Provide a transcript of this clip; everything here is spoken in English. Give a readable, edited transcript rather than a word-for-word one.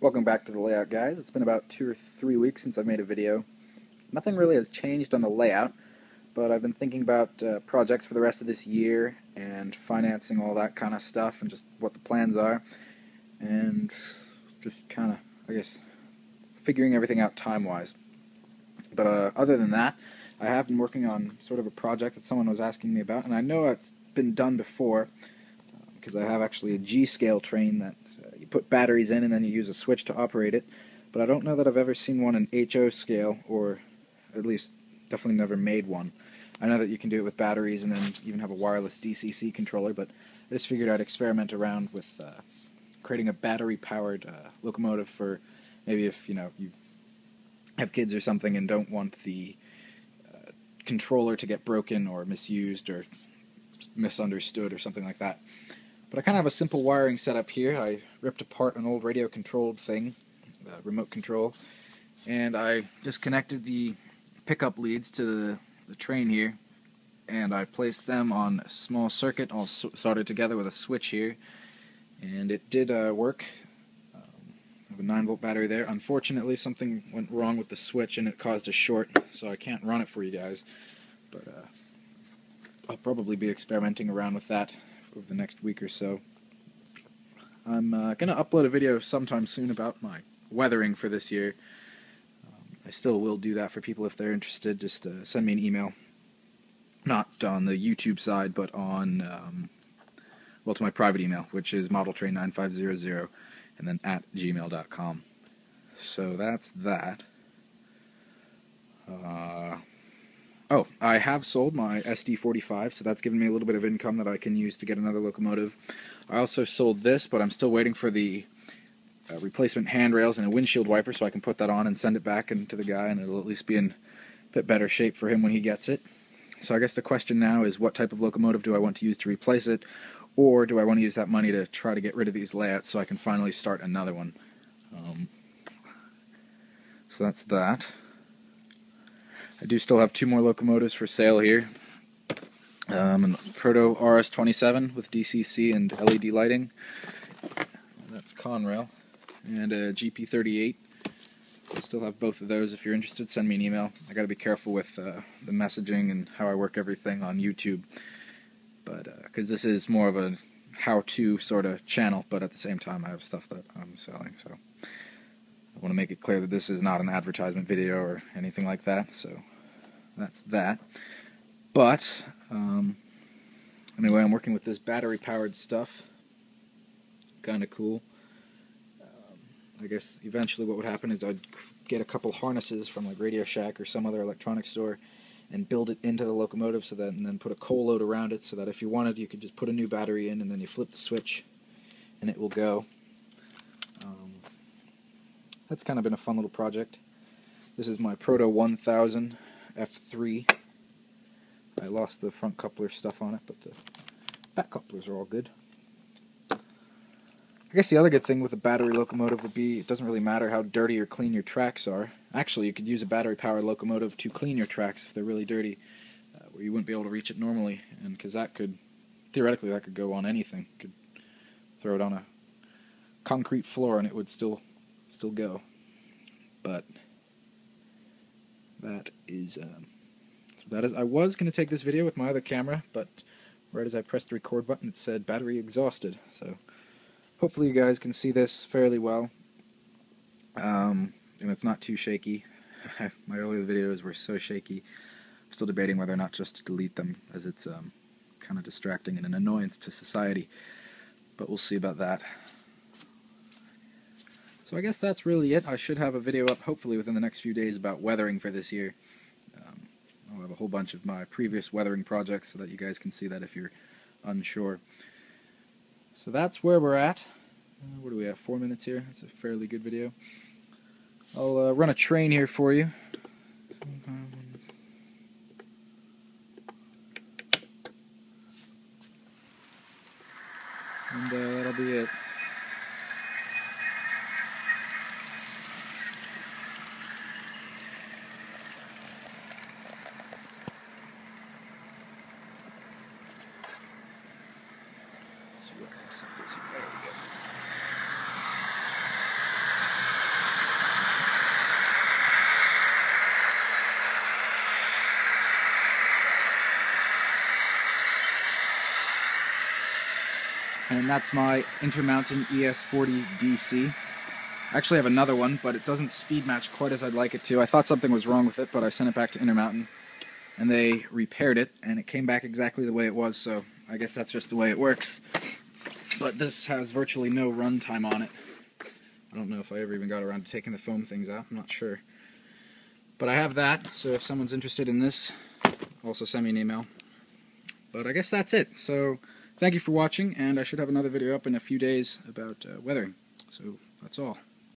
Welcome back to the layout, guys. It's been about 2 or 3 weeks since I've made a video. Nothing really has changed on the layout, but I've been thinking about projects for the rest of this year and financing all that kind of stuff and just what the plans are and just kind of, I guess, figuring everything out time-wise. But other than that, I have been working on sort of a project that someone was asking me about, and I know it's been done before because I have actually a G-scale train that you put batteries in and then you use a switch to operate it, but I don't know that I've ever seen one in HO scale, or at least definitely never made one. I know that you can do it with batteries and then even have a wireless DCC controller, but I just figured I'd experiment around with creating a battery-powered locomotive for maybe if you have kids or something and don't want the controller to get broken or misused or misunderstood or something like that. But I kind of have a simple wiring setup here. I ripped apart an old radio-controlled thing, remote control, and I just connected the pickup leads to the train here, and I placed them on a small circuit all soldered together with a switch here, and it did work. I have a 9-volt battery there. Unfortunately, something went wrong with the switch and it caused a short, so I can't run it for you guys, but I'll probably be experimenting around with that over the next week or so. I'm going to upload a video sometime soon about my weathering for this year. I still will do that for people if they're interested. Just send me an email. Not on the YouTube side, but on, well, to my private email, which is modeltrain9500, and then @gmail.com. So that's that. Oh, I have sold my SD45, so that's given me a little bit of income that I can use to get another locomotive. I also sold this, but I'm still waiting for the replacement handrails and a windshield wiper so I can put that on and send it back into the guy, and it'll at least be in a bit better shape for him when he gets it. So I guess the question now is, what type of locomotive do I want to use to replace it, or do I want to use that money to try to get rid of these layouts so I can finally start another one? So that's that. I do still have 2 more locomotives for sale here. An Proto RS27 with DCC and LED lighting. That's Conrail. And a GP38. Still have both of those. If you're interested, send me an email. I gotta be careful with the messaging and how I work everything on YouTube. But because this is more of a how-to sort of channel, but at the same time I have stuff that I'm selling, so I want to make it clear that this is not an advertisement video or anything like that, so that's that. But, anyway, I'm working with this battery-powered stuff. Kind of cool. I guess eventually what would happen is I'd get a couple harnesses from like Radio Shack or some other electronics store and build it into the locomotive so that, and then put a coal load around it so that if you wanted, you could just put a new battery in and then you flip the switch and it will go. That's kind of been a fun little project. This is my Proto 1000 F3. I lost the front coupler stuff on it, but the back couplers are all good. I guess the other good thing with a battery locomotive would be it doesn't really matter how dirty or clean your tracks are. Actually, you could use a battery-powered locomotive to clean your tracks if they're really dirty, where you wouldn't be able to reach it normally, and because that could, theoretically, that could go on anything. You could throw it on a concrete floor and it would still go. But that is I was going to take this video with my other camera, but right as I pressed the record button it said battery exhausted, so hopefully you guys can see this fairly well, and it's not too shaky. My earlier videos were so shaky. I'm still debating whether or not just to delete them, as it's kind of distracting and an annoyance to society, but we'll see about that. So I guess that's really it. I should have a video up hopefully within the next few days about weathering for this year. I'll have a whole bunch of my previous weathering projects so that you guys can see that if you're unsure. So that's where we're at. What do we have, 4 minutes here? That's a fairly good video. I'll run a train here for you. And that'll be it. There we go. And that's my Intermountain ES40 DC. I actually have another one, but it doesn't speed match quite as I'd like it to. I thought something was wrong with it, but I sent it back to Intermountain, and they repaired it, and it came back exactly the way it was, so I guess that's just the way it works. But this has virtually no run time on it. I don't know if I ever even got around to taking the foam things out, I'm not sure. But I have that, so if someone's interested in this, also send me an email. But I guess that's it. So thank you for watching, and I should have another video up in a few days about weathering. So that's all.